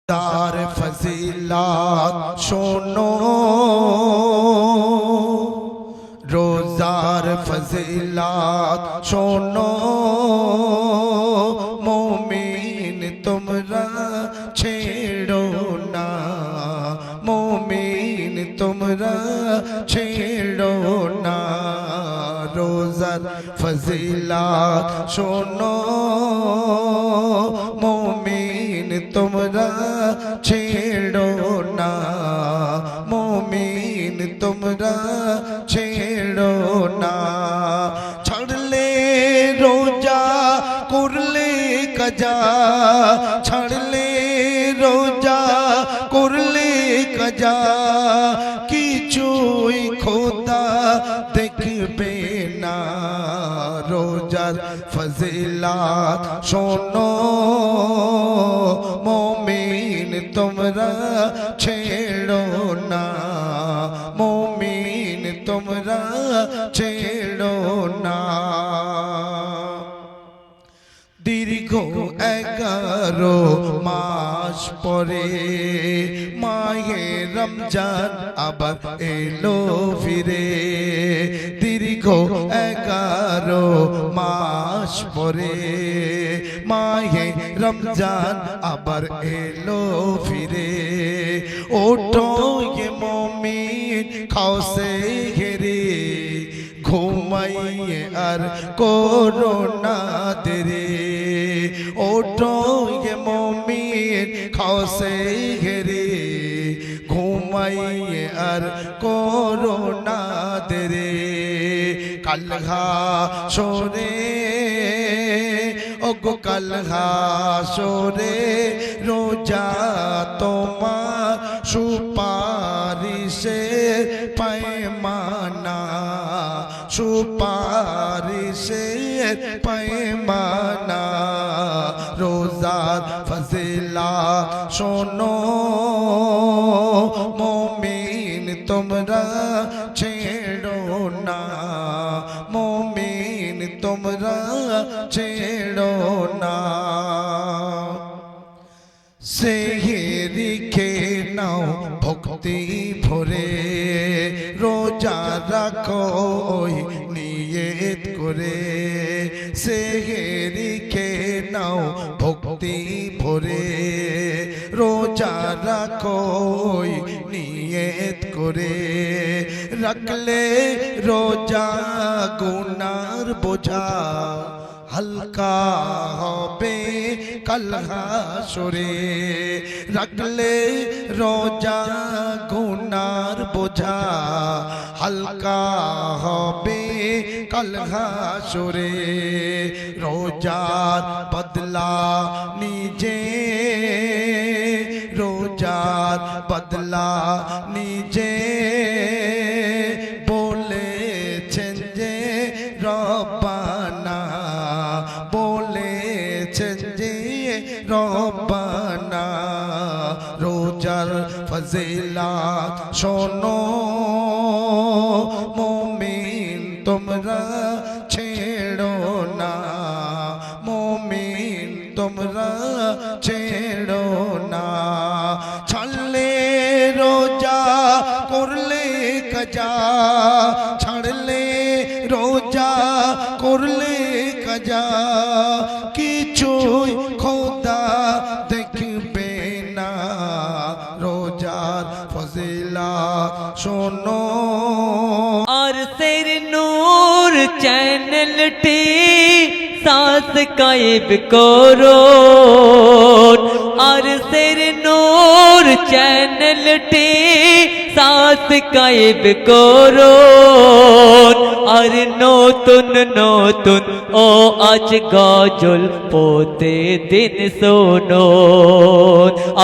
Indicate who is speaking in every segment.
Speaker 1: তার ফজিলত শোনো, রোজার ফজিলত শোনো, মুমিন তোমরা ছেড়ো না, মুমিন তোমরা ছেড়ো না। রোজার ফজিলত শোনো, মুমিন তোমরা ছেড়ো না, মুমিন তোমরা ছেড়ো না। ছাড়লে রোজা করলে কাজা, ছাড়লে রোজা করলে কাজা, কিছুই খোদা দেখবে না। রোজার ফজিলত শোনো, মুমিন তোমরা ছেড়ো না, মুমিন তোমরা ছেড়ো না। দীর্ঘ 11 মাস পরে মাহে রমজান আবার এলো ফিরে। দীর্ঘ 11 মাস পরে মাহে রমজান আবার এলো ফিরে। ওঠো য়ে মুমিন খাও সেহরি, ঘুমাইয়ে আর করো না দেরি। ওঠো য়ে মুমিন খাও সেহরি, ঘুমাইয়ে আর করো না দেরি। কাল হাসরে ওগো কাল হাসরে রোজা তোমার সুপারিশের পায়মানা, সুপারিশের পায়মানা। রোজার ফজিলত শোনো, মুমিন তোমরা ছেড়ো না, মুমিন তোমরা ছেড়ো না। সেহরি খেয়ে নাও ভক্তি ভরে, রোজা রাখো ওই নিয়ত করে। সেহরি খেয়ে নাও ভক্তি ভরে, রোজা রাখো ওই নিয়ত করে। রাখলে রোজা গুনার বোঝা হালকা হবে কাল হাসরে। রাখলে রোজা গুনার বোঝা হালকা হবে কাল হাসরে। রোজার বদলা নিজে, রোজার বদলা নিজে, বলেছেন যে রব্বানা, বলেছেন যে রব্বানা। রোজার ফজিলত শোনো, মুমিন তোমরা ছেড়ো না, মুমিন তোমরা ছেড়ো না। ছাড়লে রোজা করলে কাজা, ছাড়লে রোজা করলে কাজা, কিছুই খোদা দেখবে না। রোজার ফজিলত শোনো।
Speaker 2: আরশের নূর চ্যানেলটি সাবস্ক্রাইব করো, আরশের নূর চ্যানেলটি সাবস্ক্রাইব করো। আর নতুন নতুন ও আজ গজল প্রতিদিন শোনো,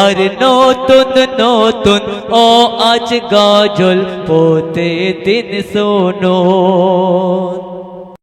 Speaker 2: আর নতুন নতুন ও আজ গজল প্রতিদিন শোনো।